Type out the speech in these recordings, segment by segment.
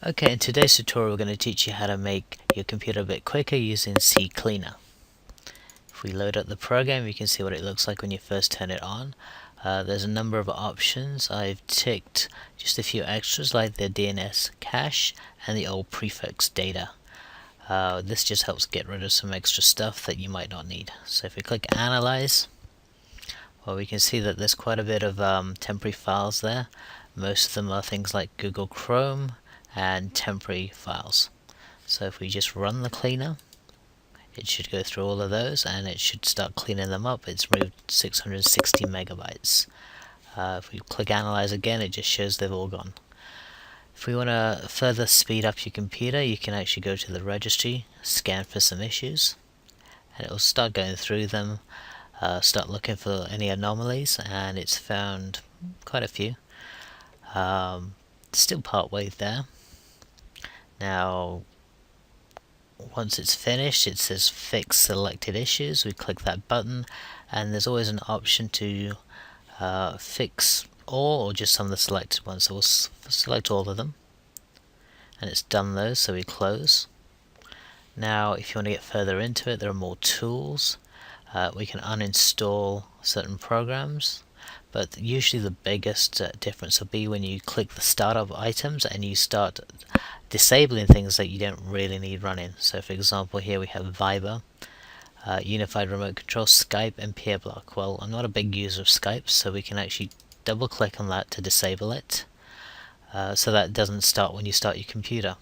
Okay, in today's tutorial we're going to teach you how to make your computer a bit quicker using CCleaner. If we load up the program, you can see what it looks like when you first turn it on. There's a number of options. I've ticked just a few extras like the DNS cache and the old prefix data. This just helps get rid of some extra stuff that you might not need. So if we click Analyze, well, we can see that there's quite a bit of temporary files there. Most of them are things like Google Chrome and temporary files. So if we just run the cleaner, it should go through all of those and it should start cleaning them up. It's removed 660 megabytes. If we click Analyze again, it just shows they've all gone. If we want to further speed up your computer, you can actually go to the registry, scan for some issues, and it will start going through them, start looking for any anomalies, and it's found quite a few. Still part way there. Now, once it's finished, it says fix selected issues. We click that button, and there's always an option to fix all or just some of the selected ones. So we'll select all of them, and it's done those, so we close. Now, if you want to get further into it, there are more tools. We can uninstall certain programs, but usually the biggest difference will be when you click the startup items and you start disabling things that you don't really need running. So for example, here we have Viber, Unified Remote Control, Skype, and PeerBlock. Well, I'm not a big user of Skype, so we can actually double click on that to disable it, so that doesn't start when you start your computer.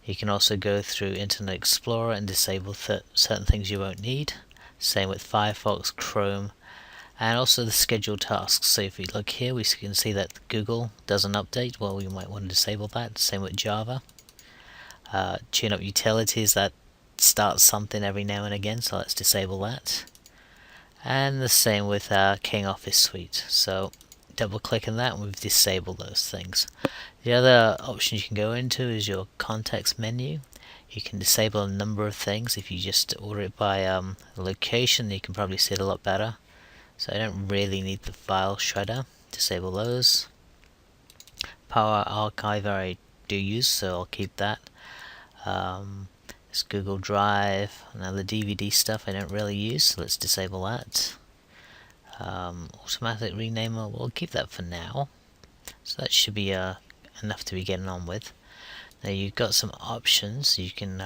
You can also go through Internet Explorer and disable certain things you won't need. Same with Firefox, Chrome, and also the scheduled tasks. So if we look here, we can see that Google doesn't update. Well, we might want to disable that. Same with Java. Tune up utilities, that starts something every now and again, so let's disable that. And the same with King Office Suite. So double click on that and we've disabled those things. The other option you can go into is your context menu. You can disable a number of things. If you just order it by location, you can probably see it a lot better. So I don't really need the file shredder. Disable those. Power Archiver I do use, so I'll keep that. It's Google Drive. Now the DVD stuff I don't really use, so let's disable that. Automatic renamer, we'll keep that for now. So that should be enough to be getting on with. Now you've got some options. You can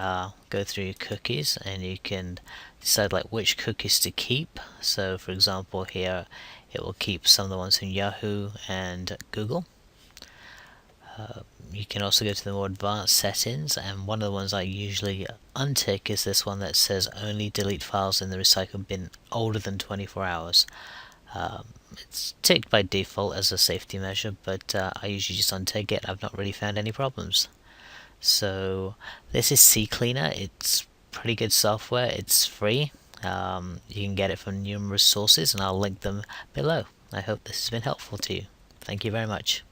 go through your cookies and you can decide like which cookies to keep. So for example here it will keep some of the ones from Yahoo and Google. You can also go to the more advanced settings, and one of the ones I usually untick is this one that says only delete files in the recycle bin older than 24 hours. It's ticked by default as a safety measure, but I usually just untick it. I've not really found any problems. So this is CCleaner. It's pretty good software. It's free. You can get it from numerous sources and I'll link them below. I hope this has been helpful to you. Thank you very much.